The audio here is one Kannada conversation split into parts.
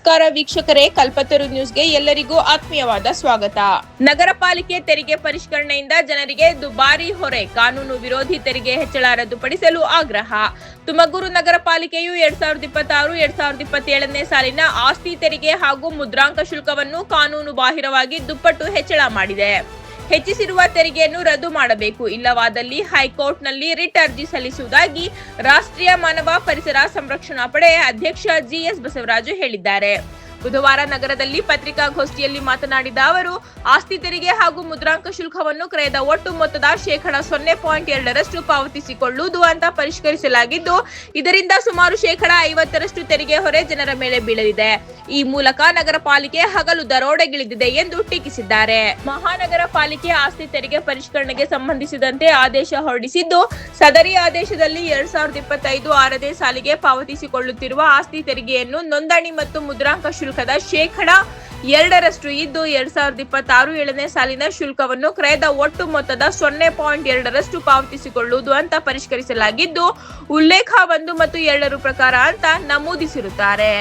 ನಮಸ್ಕಾರ ವೀಕ್ಷಕರೇ, ಕಲ್ಪತರು ನ್ಯೂಸ್ಗೆ ಎಲ್ಲರಿಗೂ ಆತ್ಮೀಯವಾದ ಸ್ವಾಗತ. ನಗರ ಪಾಲಿಕೆ ತೆರಿಗೆ ಪರಿಷ್ಕರಣೆಯಿಂದ ಜನರಿಗೆ ದುಬಾರಿ ಹೊರೆ, ಕಾನೂನು ವಿರೋಧಿ ತೆರಿಗೆ ಹೆಚ್ಚಳ ರದ್ದುಪಡಿಸಲು ಆಗ್ರಹ. ತುಮಕೂರು ನಗರ ಪಾಲಿಕೆಯು 2026-2027ನೇ ಸಾಲಿನ ಆಸ್ತಿ ತೆರಿಗೆ ಹಾಗೂ ಮುದ್ರಾಂಕ ಶುಲ್ಕವನ್ನು ಕಾನೂನು ಬಾಹಿರವಾಗಿ ದುಪ್ಪಟ್ಟು ಹೆಚ್ಚಳ ಮಾಡಿದೆ. ಹೆಚ್ಚಿಸಿರುವ ತೆರಿಗೆಯನ್ನು ರದ್ದು ಮಾಡಬೇಕು, ಇಲ್ಲವಾದಲ್ಲಿ ಹೈಕೋರ್ಟ್ನಲ್ಲಿ ರಿಟ್ ಅರ್ಜಿ ಸಲ್ಲಿಸುವುದಾಗಿ ರಾಷ್ಟ್ರೀಯ ಮಾನವ ಪರಿಸರ ಸಂರಕ್ಷಣಾ ಪಡೆ ಅಧ್ಯಕ್ಷ ಜಿಎಸ್ ಬಸವರಾಜು ಹೇಳಿದ್ದಾರೆ. ಬುಧವಾರ ನಗರದಲ್ಲಿ ಪತ್ರಿಕಾಗೋಷ್ಠಿಯಲ್ಲಿ ಮಾತನಾಡಿದ ಅವರು, ಆಸ್ತಿ ತೆರಿಗೆ ಹಾಗೂ ಮುದ್ರಾಂಕ ಶುಲ್ಕವನ್ನು ಕ್ರಯದ ಒಟ್ಟು ಮೊತ್ತದ 0.2% ಪಾವತಿಸಿಕೊಳ್ಳುವುದು ಅಂತ ಪರಿಷ್ಕರಿಸಲಾಗಿದ್ದು, ಇದರಿಂದ ಸುಮಾರು 50% ತೆರಿಗೆ ಹೊರೆ ಜನರ ಮೇಲೆ ಬೀಳಲಿದೆ. ಈ ಮೂಲಕ ನಗರ ಪಾಲಿಕೆ ಹಗಲು ದರೋಡೆಗಿಳಿದಿದೆ ಎಂದು ಟೀಕಿಸಿದ್ದಾರೆ. ಮಹಾನಗರ ಪಾಲಿಕೆ ಆಸ್ತಿ ತೆರಿಗೆ ಪರಿಷ್ಕರಣೆಗೆ ಸಂಬಂಧಿಸಿದಂತೆ ಆದೇಶ ಹೊರಡಿಸಿದ್ದು, ಸದರಿ ಆದೇಶದಲ್ಲಿ 2025 6ನೇ ಸಾಲಿಗೆ ಪಾವತಿಸಿಕೊಳ್ಳುತ್ತಿರುವ ಆಸ್ತಿ ತೆರಿಗೆಯನ್ನು ನೋಂದಣಿ ಮತ್ತು ಮುದ್ರಾಂಕ ಶುಲ್ಕದ 2% ಇದ್ದು, 2026 7ನೇ ಸಾಲಿನ ಶುಲ್ಕವನ್ನು ಕ್ರಯದ ಒಟ್ಟು ಮೊತ್ತದ 0.2% ಪಾವತಿಸಿಕೊಳ್ಳುವುದು ಅಂತ ಪರಿಷ್ಕರಿಸಲಾಗಿದ್ದು, ಉಲ್ಲೇಖ 1 ಮತ್ತು 2 ಪ್ರಕಾರ ಅಂತ ನಮೂದಿಸಿರುತ್ತಾರೆ.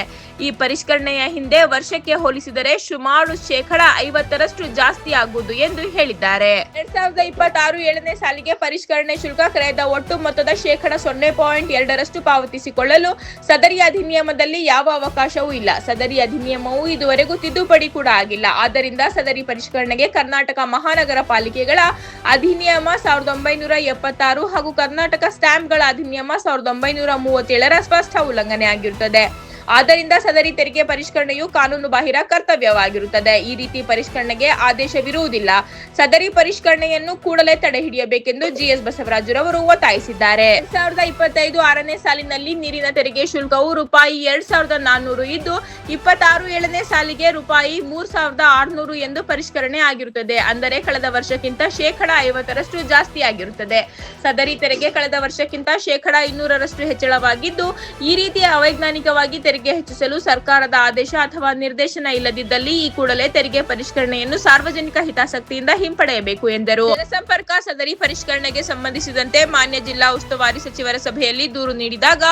ಈ ಪರಿಷ್ಕರಣೆಯ ಹಿಂದೆ ವರ್ಷಕ್ಕೆ ಹೋಲಿಸಿದರೆ ಸುಮಾರು 50% ಜಾಸ್ತಿ ಆಗುವುದು ಎಂದು ಹೇಳಿದ್ದಾರೆ. 2026 7ನೇ ಸಾಲಿಗೆ ಪರಿಷ್ಕರಣೆ ಶುಲ್ಕ ಕ್ರಯದ ಒಟ್ಟು ಮೊತ್ತದ 0.2% ಪಾವತಿಸಿಕೊಳ್ಳಲು ಸದರಿ ಅಧಿನಿಯಮದಲ್ಲಿ ಯಾವ ಅವಕಾಶವೂ ಇಲ್ಲ. ಸದರಿ ಅಧಿನಿಯಮವು ಇದುವರೆಗೂ ತಿದ್ದುಪಡಿ ಕೂಡ ಆಗಿಲ್ಲ. ಆದ್ದರಿಂದ ಸದರಿ ಪರಿಷ್ಕರಣೆಗೆ ಕರ್ನಾಟಕ ಮಹಾನಗರ ಪಾಲಿಕೆಗಳ ಅಧಿನಿಯಮ 1976 ಹಾಗೂ ಕರ್ನಾಟಕ ಸ್ಟ್ಯಾಂಪ್ಗಳ ಅಧಿನಿಯಮ 1937ರ ಸ್ಪಷ್ಟ ಉಲ್ಲಂಘನೆ ಆಗಿರುತ್ತದೆ. ಆದ್ದರಿಂದ ಸದರಿ ತೆರಿಗೆ ಪರಿಷ್ಕರಣೆಯು ಕಾನೂನು ಬಾಹಿರ ಕರ್ತವ್ಯವಾಗಿರುತ್ತದೆ. ಈ ರೀತಿ ಪರಿಷ್ಕರಣೆಗೆ ಆದೇಶವಿರುವುದಿಲ್ಲ. ಸದರಿ ಪರಿಷ್ಕರಣೆಯನ್ನು ಕೂಡಲೇ ತಡೆಹಿಡಿಯಬೇಕೆಂದು ಜಿಎಸ್ ಬಸವರಾಜುರವರು ಒತ್ತಾಯಿಸಿದ್ದಾರೆ. 2025 6ನೇ ಸಾಲಿನಲ್ಲಿ ನೀರಿನ ತೆರಿಗೆ ಶುಲ್ಕವು ₹2,400 ಇದ್ದು, 26 7ನೇ ಸಾಲಿಗೆ ₹3,600 ಎಂದು ಪರಿಷ್ಕರಣೆ ಆಗಿರುತ್ತದೆ. ಅಂದರೆ ಕಳೆದ ವರ್ಷಕ್ಕಿಂತ 50% ಜಾಸ್ತಿ ಆಗಿರುತ್ತದೆ. ಸದರಿ ತೆರಿಗೆ ಕಳೆದ ವರ್ಷಕ್ಕಿಂತ 200% ಹೆಚ್ಚಳವಾಗಿದ್ದು, ಈ ರೀತಿಯ ಅವೈಜ್ಞಾನಿಕವಾಗಿ ತೆರಿಗೆ ಹೆಚ್ಚಿಸಲು ಸರ್ಕಾರದ ಆದೇಶ ಅಥವಾ ನಿರ್ದೇಶನ ಇಲ್ಲದಿದ್ದಲ್ಲಿ ಈ ಕೂಡಲೇ ತೆರಿಗೆ ಪರಿಷ್ಕರಣೆಯನ್ನು ಸಾರ್ವಜನಿಕ ಹಿತಾಸಕ್ತಿಯಿಂದ ಹಿಂಪಡೆಯಬೇಕು ಎಂದರು. ಜನಸಂಪರ್ಕ ಸದರಿ ಪರಿಷ್ಕರಣೆಗೆ ಸಂಬಂಧಿಸಿದಂತೆ ಮಾನ್ಯ ಜಿಲ್ಲಾ ಉಸ್ತುವಾರಿ ಸಚಿವರ ಸಭೆಯಲ್ಲಿ ದೂರು ನೀಡಿದಾಗ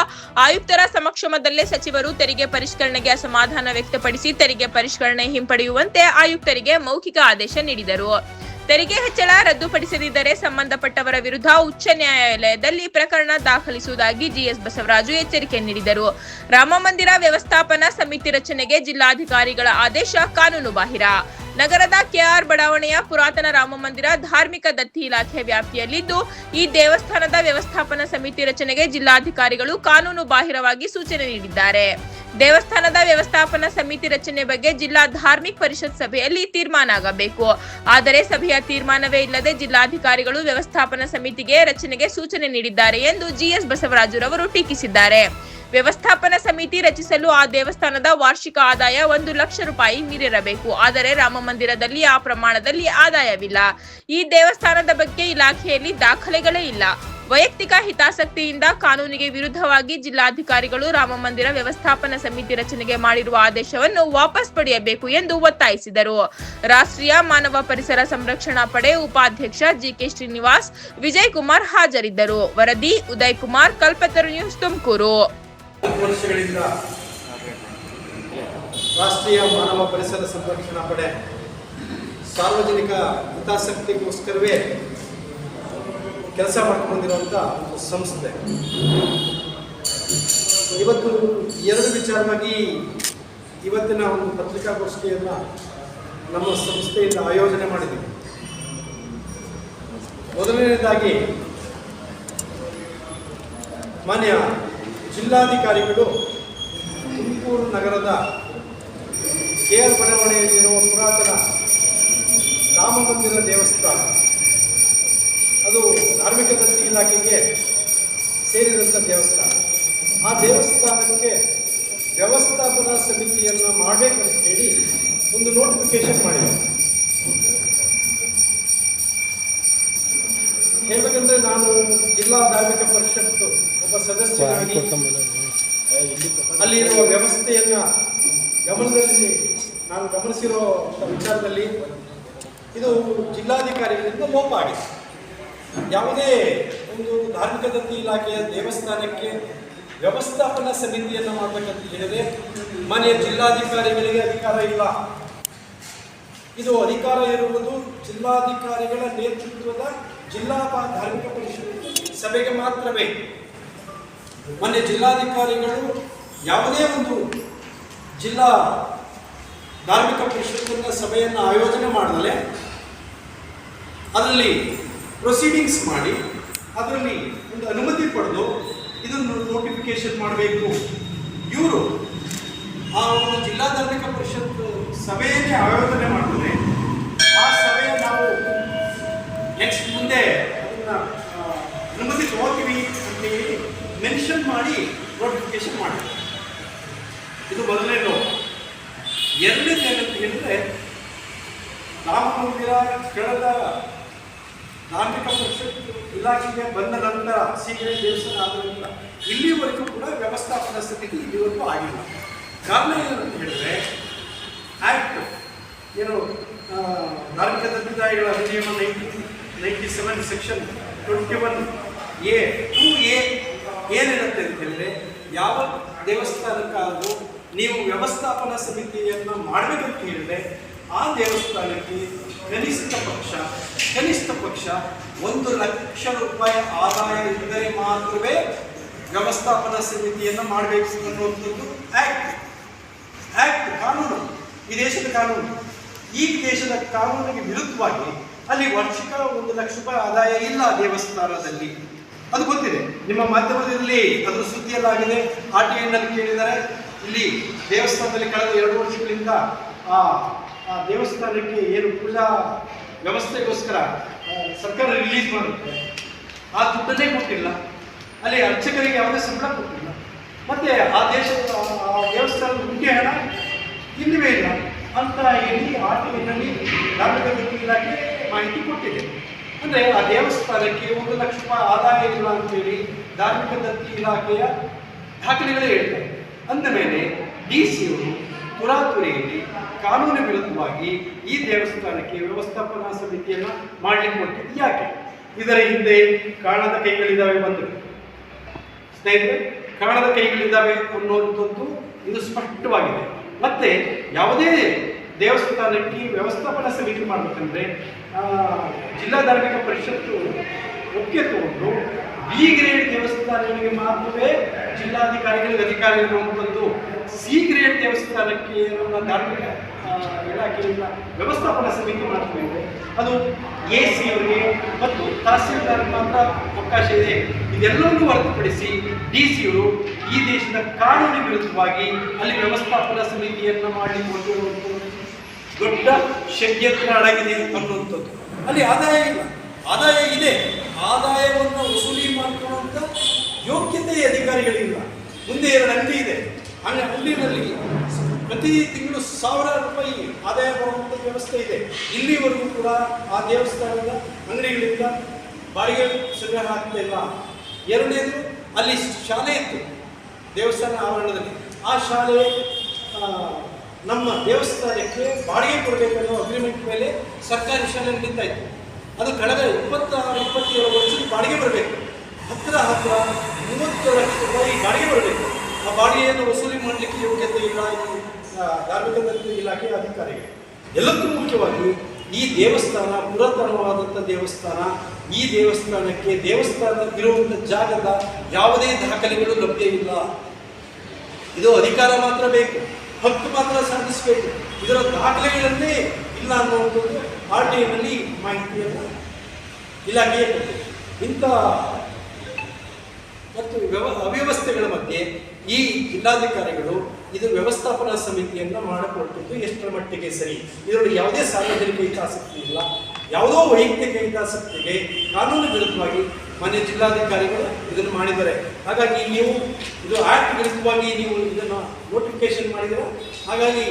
ಆಯುಕ್ತರ ಸಮಕ್ಷಮದಲ್ಲೇ ಸಚಿವರು ತೆರಿಗೆ ಪರಿಷ್ಕರಣೆಗೆ ಅಸಮಾಧಾನ ವ್ಯಕ್ತಪಡಿಸಿ ತೆರಿಗೆ ಪರಿಷ್ಕರಣೆ ಹಿಂಪಡೆಯುವಂತೆ ಆಯುಕ್ತರಿಗೆ ಮೌಖಿಕ ಆದೇಶ ನೀಡಿದರು. ತೆರಿಗೆ ಹೆಚ್ಚಳ ರದ್ದುಪಡಿಸದಿದ್ದರೆ ಸಂಬಂಧಪಟ್ಟವರ ವಿರುದ್ಧ ಉಚ್ಚ ನ್ಯಾಯಾಲಯದಲ್ಲಿ ಪ್ರಕರಣ ದಾಖಲಿಸುವುದಾಗಿ ಜಿಎಸ್ ಬಸವರಾಜು ಎಚ್ಚರಿಕೆ ನೀಡಿದರು. ರಾಮಮಂದಿರ ವ್ಯವಸ್ಥಾಪನಾ ಸಮಿತಿ ರಚನೆಗೆ ಜಿಲ್ಲಾಧಿಕಾರಿಗಳ ಆದೇಶ ಕಾನೂನು ಬಾಹಿರ. ನಗರದ ಕೆಆರ್ ಬಡಾವಣೆಯ ಪುರಾತನ ರಾಮಮಂದಿರ ಧಾರ್ಮಿಕ ದತ್ತಿ ಇಲಾಖೆ ವ್ಯಾಪ್ತಿಯಲ್ಲಿದ್ದು, ಈ ದೇವಸ್ಥಾನದ ವ್ಯವಸ್ಥಾಪನಾ ಸಮಿತಿ ರಚನೆಗೆ ಜಿಲ್ಲಾಧಿಕಾರಿಗಳು ಕಾನೂನು ಬಾಹಿರವಾಗಿ ಸೂಚನೆ ನೀಡಿದ್ದಾರೆ. ದೇವಸ್ಥಾನದ ವ್ಯವಸ್ಥಾಪನಾ ಸಮಿತಿ ರಚನೆ ಬಗ್ಗೆ ಜಿಲ್ಲಾ ಧಾರ್ಮಿಕ ಪರಿಷತ್ ಸಭೆಯಲ್ಲಿ ತೀರ್ಮಾನ ಆಗಬೇಕು. ಆದರೆ ಸಭೆಯ ತೀರ್ಮಾನವೇ ಇಲ್ಲದೆ ಜಿಲ್ಲಾಧಿಕಾರಿಗಳು ವ್ಯವಸ್ಥಾಪನಾ ಸಮಿತಿಗೆ ರಚನೆಗೆ ಸೂಚನೆ ನೀಡಿದ್ದಾರೆ ಎಂದು ಜಿಎಸ್ ಬಸವರಾಜುರವರು ಟೀಕಿಸಿದ್ದಾರೆ. ವ್ಯವಸ್ಥಾಪನಾ ಸಮಿತಿ ರಚಿಸಲು ಆ ದೇವಸ್ಥಾನದ ವಾರ್ಷಿಕ ಆದಾಯ ₹1,00,000 ಮೀರಿರಬೇಕು. ಆದರೆ ರಾಮಮಂದಿರದಲ್ಲಿ ಆ ಪ್ರಮಾಣದಲ್ಲಿ ಆದಾಯವಿಲ್ಲ. ಈ ದೇವಸ್ಥಾನದ ಬಗ್ಗೆ ಇಲಾಖೆಯಲ್ಲಿ ದಾಖಲೆಗಳೇ ಇಲ್ಲ. ವೈಯಕ್ತಿಕ ಹಿತಾಸಕ್ತಿಯಿಂದ ಕಾನೂನಿಗೆ ವಿರುದ್ಧವಾಗಿ ಜಿಲ್ಲಾಧಿಕಾರಿಗಳು ರಾಮಮಂದಿರ ವ್ಯವಸ್ಥಾಪನಾ ಸಮಿತಿ ರಚನೆಗೆ ಮಾಡಿರುವ ಆದೇಶವನ್ನು ವಾಪಸ್ ಪಡೆಯಬೇಕು ಎಂದು ಒತ್ತಾಯಿಸಿದರು. ರಾಷ್ಟ್ರೀಯ ಮಾನವ ಪರಿಸರ ಸಂರಕ್ಷಣಾ ಪಡೆ ಉಪಾಧ್ಯಕ್ಷ ಜಿಕೆ ಶ್ರೀನಿವಾಸ್, ವಿಜಯ್ ಕುಮಾರ್ ಹಾಜರಿದ್ದರು. ವರದಿ ಉದಯ್ ಕುಮಾರ್, ಕಲ್ಪತರು ನ್ಯೂಸ್, ತುಮಕೂರು. ವರ್ಷಗಳಿಂದ ರಾಷ್ಟ್ರೀಯ ಮಾನವ ಪರಿಸರ ಸಂರಕ್ಷಣಾ ಪಡೆ ಸಾರ್ವಜನಿಕ ಹಿತಾಸಕ್ತಿಗೋಸ್ಕರವೇ ಕೆಲಸ ಮಾಡಿಕೊಂಡಿರುವಂಥ ಒಂದು ಸಂಸ್ಥೆ. ಇವತ್ತು ಎರಡು ವಿಚಾರವಾಗಿ ಇವತ್ತಿನ ಒಂದು ಪತ್ರಿಕಾಗೋಷ್ಠಿಯನ್ನು ನಮ್ಮ ಸಂಸ್ಥೆಯಿಂದ ಆಯೋಜನೆ ಮಾಡಿದ್ದೀವಿ. ಮೊದಲನೇದಾಗಿ ಮಾನ್ಯ ಜಿಲ್ಲಾಧಿಕಾರಿಗಳು ತುಮಕೂರು ನಗರದ ಕೆಆರ್ ಬಡಾವಣೆಯಲ್ಲಿರುವ ಪುರಾತನ ರಾಮಮಂದಿರ ದೇವಸ್ಥಾನ, ಅದು ಧಾರ್ಮಿಕ ದತ್ತಿ ಇಲಾಖೆಗೆ ಸೇರಿದಂಥ ದೇವಸ್ಥಾನ. ಆ ದೇವಸ್ಥಾನಕ್ಕೆ ವ್ಯವಸ್ಥಾಪನಾ ಸಮಿತಿಯನ್ನು ಮಾಡಬೇಕಂತ ಹೇಳಿ ಒಂದು ನೋಟಿಫಿಕೇಶನ್ ಮಾಡಿದೆ. ಹೇಳಬೇಕಂದ್ರೆ ನಾನು ಜಿಲ್ಲಾ ಧಾರ್ಮಿಕ ಪರಿಷತ್ತು ಒಬ್ಬ ಸದಸ್ಯನಾಗಿ ಅಲ್ಲಿರುವ ವ್ಯವಸ್ಥೆಯನ್ನು ಗಮನದಲ್ಲಿ ನಾನು ಗಮನಿಸಿರೋ ವಿಚಾರದಲ್ಲಿ ಇದು ಜಿಲ್ಲಾಧಿಕಾರಿಗಳಿಂದ ಲೋಪ ಆಗಿದೆ. ಯಾವುದೇ ಒಂದು ಧಾರ್ಮಿಕ ದತ್ತಿ ಇಲಾಖೆಯ ದೇವಸ್ಥಾನಕ್ಕೆ ವ್ಯವಸ್ಥಾಪನಾ ಸಮಿತಿಯನ್ನು ಮಾಡಬೇಕಂತ ಹೇಳಿದರೆ ಮನೆಯ ಜಿಲ್ಲಾಧಿಕಾರಿಗಳಿಗೆ ಅಧಿಕಾರ ಇಲ್ಲ. ಇದು ಅಧಿಕಾರ ಇರುವುದು ಜಿಲ್ಲಾಧಿಕಾರಿಗಳ ನೇತೃತ್ವದ ಜಿಲ್ಲಾ ಧಾರ್ಮಿಕ ಪರಿಷತ್ ಸಭೆಗೆ ಮಾತ್ರವೇ. ಮೊನ್ನೆ ಜಿಲ್ಲಾಧಿಕಾರಿಗಳು ಯಾವುದೇ ಒಂದು ಜಿಲ್ಲಾ ಧಾರ್ಮಿಕ ಪರಿಷತ್ತಿನ ಸಭೆಯನ್ನು ಆಯೋಜನೆ ಮಾಡದಲೇ ಅದರಲ್ಲಿ ಪ್ರೊಸೀಡಿಂಗ್ಸ್ ಮಾಡಿ ಅದರಲ್ಲಿ ಒಂದು ಅನುಮತಿ ಪಡೆದು ಇದನ್ನು ನೋಟಿಫಿಕೇಶನ್ ಮಾಡಬೇಕು. ಇವರು ಆ ಒಂದು ಜಿಲ್ಲಾ ಧಾರ್ಮಿಕ ಪರಿಷತ್ ಸಭೆಯನ್ನೇ ಆಯೋಜನೆ ಮಾಡಿದ್ರೆ ಆ ಸಭೆಯ ನಾವು ನೆಕ್ಸ್ಟ್ ಮುಂದೆ ಅದನ್ನು ಅನುಮತಿ ತಗೋತೀವಿ ಅಂತೇಳಿ ಮೆನ್ಷನ್ ಮಾಡಿ ನೋಟಿಫಿಕೇಶನ್ ಮಾಡಿ. ಇದು ಮೊದಲನೇದು. ಎರಡನೇದು ಏನಂತ ಹೇಳಿದರೆ ರಾಮ ಮಂದಿರ ಕಳೆದ ಧಾರ್ಮಿಕ ಪರಿಷತ್ ಇಲಾಖೆಗೆ ಬಂದ ನಂತರ ಶ್ರೀಗಳ ದೇವಸ್ಥಾನ ಆದ ನಂತರ ಇಲ್ಲಿವರೆಗೂ ಕೂಡ ವ್ಯವಸ್ಥಾಪನಾ ಸಮಿತಿ ಇಲ್ಲಿವರೆಗೂ ಆಗಿಲ್ಲ. ಕಾರಣ ಏನಂತ ಹೇಳಿದ್ರೆ ಆ್ಯಕ್ಟ್ ಏನು ಧಾರ್ಮಿಕ ದಂಡದಾಯಿಗಳ ಅಧಿನಿಯಮ 97 ಸೆಕ್ಷನ್ 21A 2A ಏನಿರುತ್ತೆ ಅಂತ ಹೇಳಿದ್ರೆ ಯಾವ ದೇವಸ್ಥಾನಕ್ಕಾದರೂ ನೀವು ವ್ಯವಸ್ಥಾಪನಾ ಸಮಿತಿಯನ್ನು ಮಾಡಬೇಕಂತ ಹೇಳಿದ್ರೆ ಆ ದೇವಸ್ಥಾನಕ್ಕೆ ಕನಿಷ್ಠ ಪಕ್ಷ 1 ಲಕ್ಷ ರೂಪಾಯಿ ಆದಾಯ ಇದ್ದರೆ ಮಾತ್ರವೇ ವ್ಯವಸ್ಥಾಪನಾ ಸಮಿತಿಯನ್ನು ಮಾಡಬೇಕು ಅನ್ನುವಂಥದ್ದು ಆ್ಯಕ್ಟ್ ಕಾನೂನು. ಈ ದೇಶದ ಕಾನೂನು. ಈ ದೇಶದ ಕಾನೂನಿಗೆ ವಿರುದ್ಧವಾಗಿ ಅಲ್ಲಿ ವಾರ್ಷಿಕ 1 ಲಕ್ಷ ರೂಪಾಯಿ ಆದಾಯ ಇಲ್ಲ ದೇವಸ್ಥಾನದಲ್ಲಿ. ಅದು ಗೊತ್ತಿದೆ, ನಿಮ್ಮ ಮಾಧ್ಯಮದಲ್ಲಿ ಅದರ ಸುದ್ದಿಯಲ್ಲಾಗಿದೆ. RTIನಲ್ಲಿ ಕೇಳಿದ್ದಾರೆ. ಇಲ್ಲಿ ದೇವಸ್ಥಾನದಲ್ಲಿ ಕಳೆದ 2 ವರ್ಷಗಳಿಂದ ಆ ದೇವಸ್ಥಾನಕ್ಕೆ ಏನು ಪೂಜಾ ವ್ಯವಸ್ಥೆಗೋಸ್ಕರ ಸರ್ಕಾರ ರಿಲೀಸ್ ಮಾಡುತ್ತೆ, ಆ ದುಡ್ಡನ್ನೇ ಕೊಟ್ಟಿಲ್ಲ. ಅಲ್ಲಿ ಅರ್ಚಕರಿಗೆ ಯಾವುದೇ ಸಂಬಳ ಕೊಟ್ಟಿಲ್ಲ. ಮತ್ತೆ ಆ ದೇವಸ್ಥಾನದ ಮುಖ್ಯ ಹಣ ಇಲ್ಲವೇ ಇಲ್ಲ ಅಂತ ಹೇಳಿ RTIನಲ್ಲಿ ಧಾರ್ಮಿಕ ದತ್ತಿ ಇಲಾಖೆ ಮಾಹಿತಿ ಕೊಟ್ಟಿದೆ. ಅಂದರೆ ಆ ದೇವಸ್ಥಾನಕ್ಕೆ 1 ಲಕ್ಷ ರೂಪಾಯಿ ಆದಾಯ ಇಲ್ಲ ಅಂತೇಳಿ ಧಾರ್ಮಿಕ ದತ್ತಿ ಇಲಾಖೆಯ ದಾಖಲೆಗಳೇ ಹೇಳ್ತಾರೆ. ಅಂದ ಮೇಲೆ DC-ಯವರು ತುರಾತುರಿಯಲ್ಲಿ ಕಾನೂನು ವಿರುದ್ಧವಾಗಿ ಈ ದೇವಸ್ಥಾನಕ್ಕೆ ವ್ಯವಸ್ಥಾಪನಾ ಸಮಿತಿಯನ್ನು ಮಾಡಲಿಕ್ಕೆ ಕೊಟ್ಟಿದ್ದು ಯಾಕೆ? ಇದರ ಹಿಂದೆ ಕಾರಣದ ಕೈಗಳಿದ್ದಾವೆ. ಬಂದರು ಸ್ನೇಹಿತರೆ, ಕಾರಣದ ಕೈಗಳಿದ್ದಾವೆ ಅನ್ನುವಂಥದ್ದು ಇದು ಸ್ಪಷ್ಟವಾಗಿದೆ. ಮತ್ತೆ ಯಾವುದೇ ದೇವಸ್ಥಾನಕ್ಕೆ ವ್ಯವಸ್ಥಾಪನಾ ಸಮಿತಿ ಮಾಡಬೇಕಂದ್ರೆ ಜಿಲ್ಲಾ ಧಾರ್ಮಿಕ ಪರಿಷತ್ತು ಒಪ್ಪಿಗೆ ತಗೊಂಡು B ಗ್ರೇಡ್ ದೇವಸ್ಥಾನಗಳಿಗೆ ಮಾತ್ರವೇ ಜಿಲ್ಲಾಧಿಕಾರಿಗಳಿಗೆ ಅಧಿಕಾರ ಇರುವಂಥದ್ದು. C ಗ್ರೇಡ್ ದೇವಸ್ಥಾನಕ್ಕೆ ನಮ್ಮ ಧಾರ್ಮಿಕ ಇಲಾಖೆಯಿಂದ ವ್ಯವಸ್ಥಾಪನಾ ಸಮಿತಿ ಮಾಡ್ತೇವೆ. ಅದು AC-ಅವರಿಗೆ ಮತ್ತು ತಹಸೀಲ್ದಾರ್ ಮಾತ್ರ ಅವಕಾಶ ಇದೆ. ಇದೆಲ್ಲವನ್ನೂ ಹೊರತುಪಡಿಸಿ DC-ಯವರು ಈ ದೇಶದ ಕಾನೂನಿನ ವಿರುದ್ಧವಾಗಿ ಅಲ್ಲಿ ವ್ಯವಸ್ಥಾಪನಾ ಸಮಿತಿಯನ್ನು ಮಾಡಲಿಕ್ಕೆ ಹೊರಟಿರುವಂಥದ್ದು ದೊಡ್ಡ ಷಡ್ಯಂತ್ರ ಅಡಗಿದೆ ಅನ್ನುವಂಥದ್ದು. ಅಲ್ಲಿ ಆದಾಯ ಇಲ್ಲ, ಆದಾಯ ಇದೆ, ಆದಾಯವನ್ನು ವಸೂಲಿ ಮಾಡಿಕೊಳ್ಳುವಂಥ ಯೋಗ್ಯತೆ ಅಧಿಕಾರಿಗಳಿಲ್ಲ. ಮುಂದೆ 2 ಅಂಗಡಿ ಇದೆ. ಅಂಗಡಿನಲ್ಲಿ ಪ್ರತಿ ತಿಂಗಳು 1000 ರೂಪಾಯಿ ಆದಾಯ ಬರುವಂಥ ವ್ಯವಸ್ಥೆ ಇದೆ. ಇಲ್ಲಿವರೆಗೂ ಕೂಡ ಆ ದೇವಸ್ಥಾನದ ಅಂಗಡಿಗಳಿಂದ ಬಾಡಿಗೆ ಸಂಗ್ರಹ ಆಗ್ತಾ ಇಲ್ಲ. ಎರಡನೇದು, ಅಲ್ಲಿ ಶಾಲೆ ಇತ್ತು ದೇವಸ್ಥಾನ ಆವರಣದಲ್ಲಿ. ಆ ಶಾಲೆ ನಮ್ಮ ದೇವಸ್ಥಾನಕ್ಕೆ ಬಾಡಿಗೆ ಕೊಡಬೇಕನ್ನೋ ಅಗ್ರಿಮೆಂಟ್ ಮೇಲೆ ಸರ್ಕಾರಿ ಶಾಲೆ ನಡೀತಾ ಇತ್ತು. ಅದು ಕಳೆದ 26-27 ವರ್ಷದ ಬಾಡಿಗೆ ಬರಬೇಕು. ಹತ್ತಿರ 30 ಲಕ್ಷ ರೂಪಾಯಿ ಬಾಡಿಗೆ ಬರಬೇಕು. ಆ ಬಾಡಿಗೆಯನ್ನು ವಸೂಲಿ ಮಾಡಲಿಕ್ಕೆ ಯೋಗ್ಯತೆ ಇಲ್ಲ ಈ ಧಾರ್ಮಿಕ ದತ್ತಿ ಇಲಾಖೆಯ ಅಧಿಕಾರಿಗಳು. ಎಲ್ಲಕ್ಕೂ ಮುಖ್ಯವಾಗಿ ಈ ದೇವಸ್ಥಾನ ಪುರಾತನವಾದಂಥ ದೇವಸ್ಥಾನ. ಈ ದೇವಸ್ಥಾನಕ್ಕೆ ದೇವಸ್ಥಾನ ಇರುವಂಥ ಜಾಗದ ಯಾವುದೇ ದಾಖಲೆಗಳು ಲಭ್ಯ ಇಲ್ಲ. ಇದು ಅಧಿಕಾರ ಮಾತ್ರ ಬೇಕು, ಹಕ್ಕು ಮಾತ್ರ ಸಾಧಿಸಬೇಕು. ಇದರ ದಾಖಲೆಗಳನ್ನೇ ಇಲ್ಲ ಅನ್ನುವಂಥದ್ದು RTIನಲ್ಲಿ ಮಾಹಿತಿಯನ್ನು ಇಲಾಖೆಯೇ ಕೊಟ್ಟಿದೆ. ಇಂಥ ಮತ್ತು ಅವ್ಯವಸ್ಥೆಗಳ ಮಧ್ಯೆ ಈ ಜಿಲ್ಲಾಧಿಕಾರಿಗಳು ಇದು ವ್ಯವಸ್ಥಾಪನಾ ಸಮಿತಿಯನ್ನು ಮಾಡಿಕೊಟ್ಟದ್ದು ಎಷ್ಟರ ಮಟ್ಟಿಗೆ ಸರಿ? ಇದರಲ್ಲಿ ಯಾವುದೇ ಸಾರ್ವಜನಿಕ ಹಿತಾಸಕ್ತಿ ಇಲ್ಲ, ಯಾವುದೋ ವೈಯಕ್ತಿಕ ಹಿತಾಸಕ್ತಿಗೆ ಕಾನೂನು ವಿರುದ್ಧವಾಗಿ ಮಾನ್ಯ ಜಿಲ್ಲಾಧಿಕಾರಿಗಳು ಇದನ್ನು ಮಾಡಿದ್ದಾರೆ. ಹಾಗಾಗಿ ನೀವು ಇದು ಆ್ಯಕ್ಟ್ ವಿರುದ್ಧವಾಗಿ ನೀವು ಇದನ್ನು ನೋಟಿಫಿಕೇಶನ್ ಮಾಡಿದ್ದೀರ. ಹಾಗಾಗಿ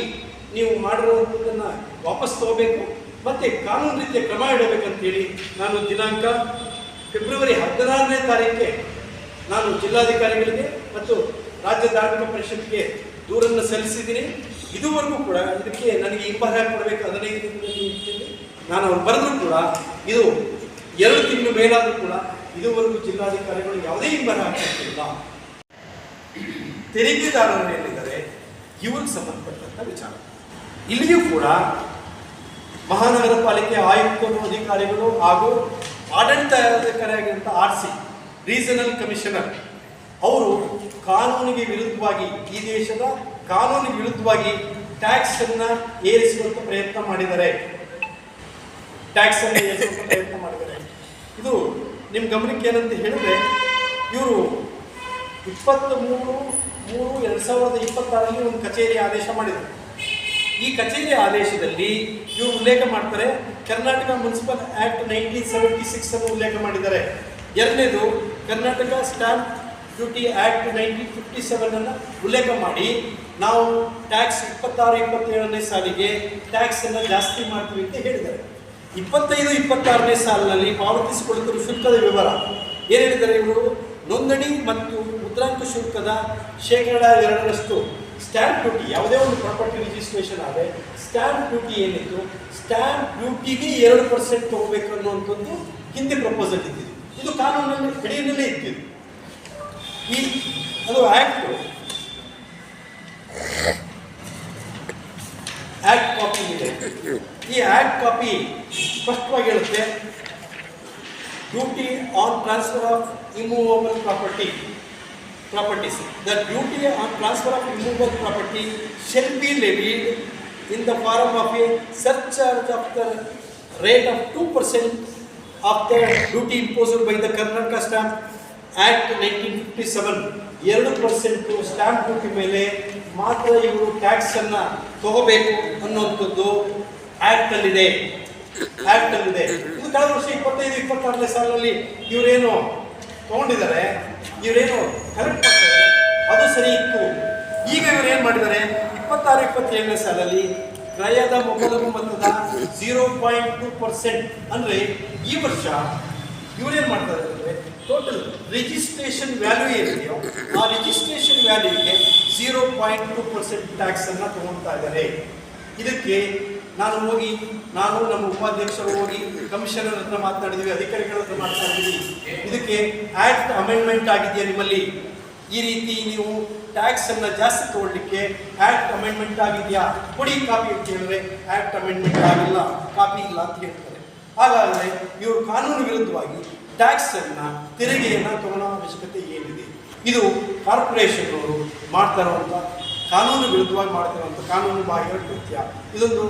ನೀವು ಮಾಡಿರುವಂಥದ್ದನ್ನು ವಾಪಸ್ ತಗೋಬೇಕು ಮತ್ತು ಕಾನೂನು ರೀತಿಯ ಕ್ರಮ ಇಡಬೇಕಂತೇಳಿ ನಾನು ದಿನಾಂಕ ಫೆಬ್ರವರಿ 16ನೇ ತಾರೀಕಿಗೆ ನಾನು ಜಿಲ್ಲಾಧಿಕಾರಿಗಳಿಗೆ ಮತ್ತು ರಾಜ್ಯ ಧಾರ್ಮಿಕ ಪರಿಷತ್ಗೆ ದೂರನ್ನು ಸಲ್ಲಿಸಿದ್ದೀನಿ. ಇದುವರೆಗೂ ಕೂಡ ಇದಕ್ಕೆ ನನಗೆ ಹಿಂಬರ ಕೊಡಬೇಕು 15 ದಿನದಲ್ಲಿ ಇರ್ತೀನಿ. ನಾನು ಅವ್ರು ಬರೆದರೂ ಕೂಡ ಇದು 2 ತಿಂಗಳು ಮೇಲಾದರೂ ಕೂಡ ಇದುವರೆಗೂ ಜಿಲ್ಲಾಧಿಕಾರಿಗಳು ಯಾವುದೇ ಹಿಂಬರ ಹಾಕಿಲ್ಲ. ತೆರಿಗೆದಾರರು ಏನಿದ್ದಾರೆ ಇವ್ರಿಗೆ ಸಂಬಂಧಪಟ್ಟಂತ ವಿಚಾರ. ಇಲ್ಲಿಯೂ ಕೂಡ ಮಹಾನಗರ ಪಾಲಿಕೆ ಆಯುಕ್ತರು, ಅಧಿಕಾರಿಗಳು ಹಾಗೂ ಆಡಳಿತಾಧಿಕಾರಿಯಾಗಿರುವಂಥ RC ರೀಜನಲ್ ಕಮಿಷನರ್ ಅವರು ಕಾನೂನಿಗೆ ವಿರುದ್ಧವಾಗಿ, ಈ ದೇಶದ ಕಾನೂನಿಗೆ ವಿರುದ್ಧವಾಗಿ ಟ್ಯಾಕ್ಸ್ ಅನ್ನ ಏರಿಸುವಂತ ಪ್ರಯತ್ನ ಮಾಡಿದ್ದಾರೆ. ಇದು ನಿಮ್ಮ ಗಮನಕ್ಕೆ ಏನಂತ ಹೇಳಿದ್ರೆ, ಇವರು 23/3/2026 ಒಂದು ಕಚೇರಿ ಆದೇಶ ಮಾಡಿದರು. ಈ ಕಚೇರಿ ಆದೇಶದಲ್ಲಿ ಇವರು ಉಲ್ಲೇಖ ಮಾಡ್ತಾರೆ, ಕರ್ನಾಟಕ ಮುನ್ಸಿಪಲ್ ಆಕ್ಟ್ 1976 ಅನ್ನು ಉಲ್ಲೇಖ ಮಾಡಿದ್ದಾರೆ. ಎರಡನೇದು ಕರ್ನಾಟಕ ಸ್ಟಾಂಪ್ ಡ್ಯೂಟಿ ಆಕ್ಟ್ 1957 ಅನ್ನು ಉಲ್ಲೇಖ ಮಾಡಿ ನಾವು ಟ್ಯಾಕ್ಸ್ 26-27ನೇ ಸಾಲಿಗೆ ಟ್ಯಾಕ್ಸ್ ಅನ್ನು ಜಾಸ್ತಿ ಮಾಡ್ತೀವಿ ಅಂತ ಹೇಳಿದ್ದಾರೆ. 25-26ನೇ ಸಾಲಿನಲ್ಲಿ ಪಾವತಿಸಿಕೊಳ್ಳುತ್ತಿರುವ ಶುಲ್ಕದ ವಿವರ ಏನು ಹೇಳಿದ್ದಾರೆ ಇವರು? ನೋಂದಣಿ ಮತ್ತು ಮುದ್ರಾಂಕ ಶುಲ್ಕದ 2% ಸ್ಟ್ಯಾಂಪ್ ಡ್ಯೂಟಿ, ಯಾವುದೇ ಒಂದು ಪ್ರಾಪರ್ಟಿ ರಿಜಿಸ್ಟ್ರೇಷನ್ ಆದರೆ ಸ್ಟ್ಯಾಂಪ್ ಡ್ಯೂಟಿ ಏನಿತ್ತು, ಸ್ಟ್ಯಾಂಪ್ ಡ್ಯೂಟಿಗೆ 2% ತಗೋಬೇಕು ಅನ್ನುವಂಥದ್ದು ಹಿಂದೆ ಪ್ರಪೋಸಲ್ ಇದ್ದಿದ್ದು. ಇದು ಕಾನೂನಲ್ಲಿ ಅಡಿಯಲ್ಲೇ ಇದ್ದಿದ್ದು. ಅದು ಆಕ್ಟ್ ಕಾಪಿ ಇದೆ. ಈ ಆಕ್ಟ್ ಕಾಪಿ ಸ್ಪಷ್ಟವಾಗಿ ಹೇಳುತ್ತೆ, duty on transfer of immovable properties. The duty on transfer of immovable property shall be levied in the form of a surcharge of the rate of 2% of the duty imposed by the Karnataka Stamp Act 1957. 2% stamp duty ಮೇಲೆ ಮಾತ್ರ ಇವರು ಟ್ಯಾಕ್ಸ್ ಅನ್ನ ತಗೋಬೇಕು ಅನ್ನುವಂಥದ್ದು ಆಕ್ಟ್ ಅಲ್ಲಿದೆ. ಇದು ಕಳೆದ ವರ್ಷ 25-26ನೇ ಸಾಲಿನಲ್ಲಿ ಇವರೇನು ತಗೊಂಡಿದ್ದಾರೆ, ಇವರೇನು ಕರೆಕ್ಟ್ ಮಾಡ್ತಾರೆ, ಅದು ಸರಿ ಇತ್ತು. ಈಗ ಇವರು ಏನು ಮಾಡಿದ್ದಾರೆ, 26-27ನೇ ಸಾಲಲ್ಲಿ ಕ್ರಯದ ಮೊಕದ್ದಮೆ ಮೊತ್ತದ 0.2% ಅಂದರೆ ಈ ವರ್ಷ ಇವರೇನು ಮಾಡ್ತಾರೆ ಅಂದರೆ ಟೋಟಲ್ ರಿಜಿಸ್ಟ್ರೇಷನ್ ವ್ಯಾಲ್ಯೂ ಏನಿದೆಯೋ ಆ ರಿಜಿಸ್ಟ್ರೇಷನ್ ವ್ಯಾಲ್ಯೂಗೆ 0.2% ಟ್ಯಾಕ್ಸ್ ಅನ್ನ ತಗೊಳ್ತಾ ಇದ್ದಾರೆ. ಇದಕ್ಕೆ ನಾನು ನಮ್ಮ ಉಪಾಧ್ಯಕ್ಷರು ಹೋಗಿ ಕಮಿಷನರ್ ಹತ್ರ ಮಾತನಾಡಿದ್ವಿ, ಅಧಿಕಾರಿಗಳ ಹತ್ರ ಮಾತನಾಡಿದ್ವಿ. ಇದಕ್ಕೆ ಆಕ್ಟ್ ಅಮೆಂಡ್ಮೆಂಟ್ ಆಗಿದೆಯಾ ನಿಮ್ಮಲ್ಲಿ? ಈ ರೀತಿ ನೀವು ಟ್ಯಾಕ್ಸ್ ಅನ್ನ ಜಾಸ್ತಿ ತಗೊಳ್ಳಿಕ್ಕೆ ಆಕ್ಟ್ ಅಮೆಂಡ್ಮೆಂಟ್ ಆಗಿದೆಯಾ, ಕೊಡಿ ಕಾಪಿ ಅಂತ ಹೇಳಿದ್ರೆ ಆಕ್ಟ್ ಅಮೆಂಡ್ಮೆಂಟ್ ಆಗಿಲ್ಲ, ಕಾಪಿ ಇಲ್ಲ ಅಂತ ಹೇಳ್ತಾರೆ. ಹಾಗಾದರೆ ಇವರು ಕಾನೂನು ವಿರುದ್ಧವಾಗಿ ಟ್ಯಾಕ್ಸ್ ಅನ್ನ, ತೆರಿಗೆಯನ್ನ ತಗೊಳ್ಳೋ ಅವಶ್ಯಕತೆ ಏನಿದೆ? ಇದು ಕಾರ್ಪೊರೇಷನ್ ಅವರು ಮಾಡ್ತಾ ಇರುವಂಥ ಕಾನೂನು ವಿರುದ್ಧವಾಗಿ ಮಾಡ್ತಿರುವಂಥ ಕಾನೂನು ಬಾಹಿರ ಕೃತ್ಯ. ಇದೊಂದು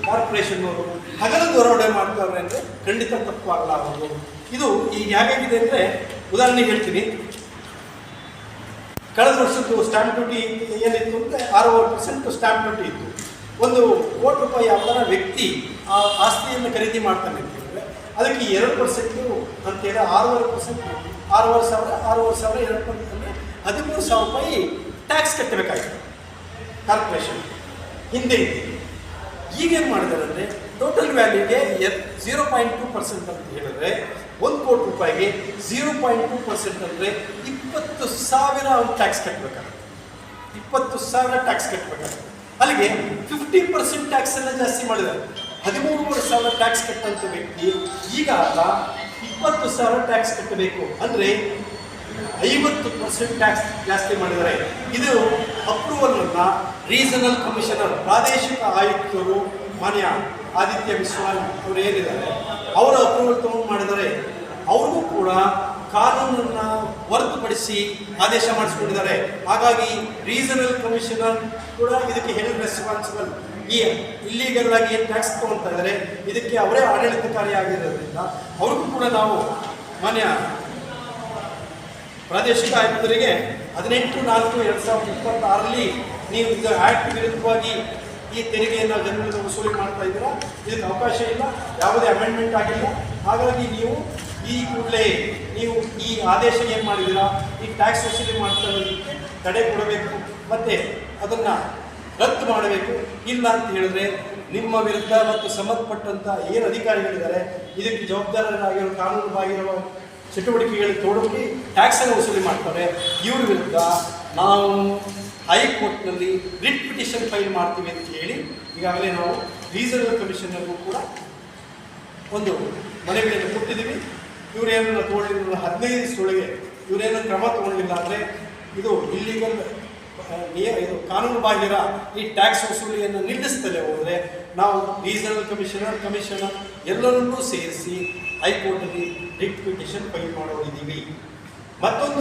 ಕಾರ್ಪೊರೇಷನ್ ಅವರು ಹಗಲು ದೊರವಡೆ ಮಾಡ್ತಾರೆ ಅಂದರೆ ಖಂಡಿತ ತಪ್ಪಾಗಲಾರದು. ಇದು ಈಗ ಹೇಗಾಗಿದೆ ಅಂದರೆ, ಉದಾಹರಣೆಗೆ ಹೇಳ್ತೀನಿ, ಕಳೆದ ವರ್ಷದ್ದು ಸ್ಟ್ಯಾಂಪ್ ಡ್ಯೂಟಿ ಏನಿತ್ತು ಅಂದರೆ 6% ಸ್ಟ್ಯಾಂಪ್ ಡ್ಯೂಟಿ ಇತ್ತು. 1 ಕೋಟಿ ರೂಪಾಯಿ ಯಾವ್ದಾರ ವ್ಯಕ್ತಿ ಆ ಆಸ್ತಿಯನ್ನು ಖರೀದಿ ಮಾಡ್ತಾನೆ ಅಂತ ಹೇಳಿದ್ರೆ ಅದಕ್ಕೆ 2% ಅಂತೇಳಿ 6.5%, 6,500 2% ಅಂದರೆ 13,000 ರೂಪಾಯಿ ಟ್ಯಾಕ್ಸ್ ಕಟ್ಟಬೇಕಾಗಿತ್ತು ಕಾರ್ಪೊರೇಷನ್ ಹಿಂದೆ ಇದೆ. ಈಗೇನು ಮಾಡಿದ್ದಾರೆ ಅಂದರೆ ಟೋಟಲ್ ವ್ಯಾಲ್ಯೂಗೆ 0.2% ಅಂತ ಹೇಳಿದ್ರೆ 1 ಕೋಟಿ ರೂಪಾಯಿಗೆ 0.2% ಅಂದರೆ 20,000 ಅವ್ನು ಟ್ಯಾಕ್ಸ್ ಕಟ್ಟಬೇಕಾಗುತ್ತೆ. 20,000 ಟ್ಯಾಕ್ಸ್ ಕಟ್ಟಬೇಕಾಗುತ್ತೆ. ಅಲ್ಲಿಗೆ 50% ಟ್ಯಾಕ್ಸ್ ಅನ್ನ ಜಾಸ್ತಿ ಮಾಡಿದ್ದಾರೆ. 13,000 ಟ್ಯಾಕ್ಸ್ ಕಟ್ಟಂತ ವ್ಯಕ್ತಿ ಈಗ 20,000 ಟ್ಯಾಕ್ಸ್ ಕಟ್ಟಬೇಕು ಅಂದರೆ 50% ಟ್ಯಾಕ್ಸ್ ಜಾಸ್ತಿ ಮಾಡಿದ್ದಾರೆ. ಇದು ಅಪ್ರೂವಲ್ ಅನ್ನ ರೀಜನಲ್ ಕಮಿಷನರ್, ಪ್ರಾದೇಶಿಕ ಆಯುಕ್ತರು ಮಾನ್ಯ ಆದಿತ್ಯ ಬಿಸ್ವಾಲ್ ಅವರು ಏನಿದ್ದಾರೆ ಅವರ ಅಪ್ರೂವಲ್ ತಗೊಂಡು ಮಾಡಿದ್ದಾರೆ. ಅವ್ರಿಗೂ ಕೂಡ ಕಾನೂನನ್ನ ಹೊರತುಪಡಿಸಿ ಆದೇಶ ಮಾಡಿಸ್ಕೊಂಡಿದ್ದಾರೆ. ಹಾಗಾಗಿ ರೀಜನಲ್ ಕಮಿಷನರ್ ಕೂಡ ಇದಕ್ಕೆ ಹೆಡ್ ರೆಸ್ಪಾನ್ಸಿಬಲ್. ಈ ಇಲ್ಲಿಗಲ್ ಆಗಿ ಏನು ಟ್ಯಾಕ್ಸ್ ತಗೊಳ್ತಾ ಇದ್ದಾರೆ ಇದಕ್ಕೆ ಅವರೇ ಆಡಳಿತಕಾರಿ ಆಗಿರೋದ್ರಿಂದ ಅವ್ರಿಗೂ ಕೂಡ ನಾವು ಮಾನ್ಯ ಪ್ರಾದೇಶಿಕ ಆಯುಕ್ತರಿಗೆ 18/4/2026 ನೀವು ಇದು ಆಕ್ಟ್ ವಿರುದ್ಧವಾಗಿ ಈ ತೆರಿಗೆಯನ್ನು ಜನರಿಂದ ವಸೂಲಿ ಮಾಡ್ತಾ ಇದ್ದೀರಾ, ಇದಕ್ಕೆ ಅವಕಾಶ ಇಲ್ಲ, ಯಾವುದೇ ಅಮೆಂಡ್ಮೆಂಟ್ ಆಗಿಲ್ಲ. ಹಾಗಾಗಿ ನೀವು ಈ ಕೂಡಲೇ ನೀವು ಈ ಆದೇಶ ಏನು ಮಾಡಿದ್ದೀರಾ, ಈ ಟ್ಯಾಕ್ಸ್ ವಸೂಲಿ ಮಾಡ್ತಾ ಇರೋದಕ್ಕೆ ತಡೆ ಕೊಡಬೇಕು ಮತ್ತು ಅದನ್ನು ರದ್ದು ಮಾಡಬೇಕು. ಇಲ್ಲ ಅಂತ ಹೇಳಿದ್ರೆ ನಿಮ್ಮ ವಿರುದ್ಧ ಮತ್ತು ಸಂಬಂಧಪಟ್ಟಂಥ ಏನು ಅಧಿಕಾರಿಗಳಿದ್ದಾರೆ ಇದಕ್ಕೆ ಜವಾಬ್ದಾರರಾಗಿರೋ ಕಾನೂನು ಬಾಹಿರ ಚಟುವಟಿಕೆಗಳಿಗೆ ತೊಡಗಿ ಟ್ಯಾಕ್ಸನ್ನು ವಸೂಲಿ ಮಾಡ್ತಾರೆ. ಇವ್ರ ವಿರುದ್ಧ ನಾವು ಹೈಕೋರ್ಟ್ನಲ್ಲಿ ರಿಟ್ ಪಿಟಿಷನ್ ಫೈಲ್ ಮಾಡ್ತೀವಿ ಅಂತ ಹೇಳಿ ಈಗಾಗಲೇ ನಾವು ರೀಜನಲ್ ಕಮಿಷನರ್ಗೂ ಕೂಡ ಒಂದು ಮನವಿಯನ್ನು ಕೊಟ್ಟಿದ್ದೀವಿ. ಇವರೇನನ್ನು ತಗೊಳ್ಳಿಲ್ಲ, 15 ದಿವಸದೊಳಗೆ ಇವರೇನು ಕ್ರಮ ತಗೊಳ್ಳಿಲ್ಲ ಅಂದರೆ ಇದು ಇಲ್ಲಿಗಲ್ ಇದು ಕಾನೂನು ಬಾಹಿರ ಈ ಟ್ಯಾಕ್ಸ್ ವಸೂಲಿಯನ್ನು ನಿಲ್ಲಿಸ್ತಲೇ ಹೋದರೆ ನಾವು ರೀಜನಲ್ ಕಮಿಷನರ್ ಎಲ್ಲರನ್ನೂ ಸೇರಿಸಿ ಹೈಕೋರ್ಟಲ್ಲಿ ರಿಟ್ ಪಿಟಿಷನ್ ಫೈಲ್ ಮಾಡೋರಿದ್ದೀವಿ. ಮತ್ತೊಂದು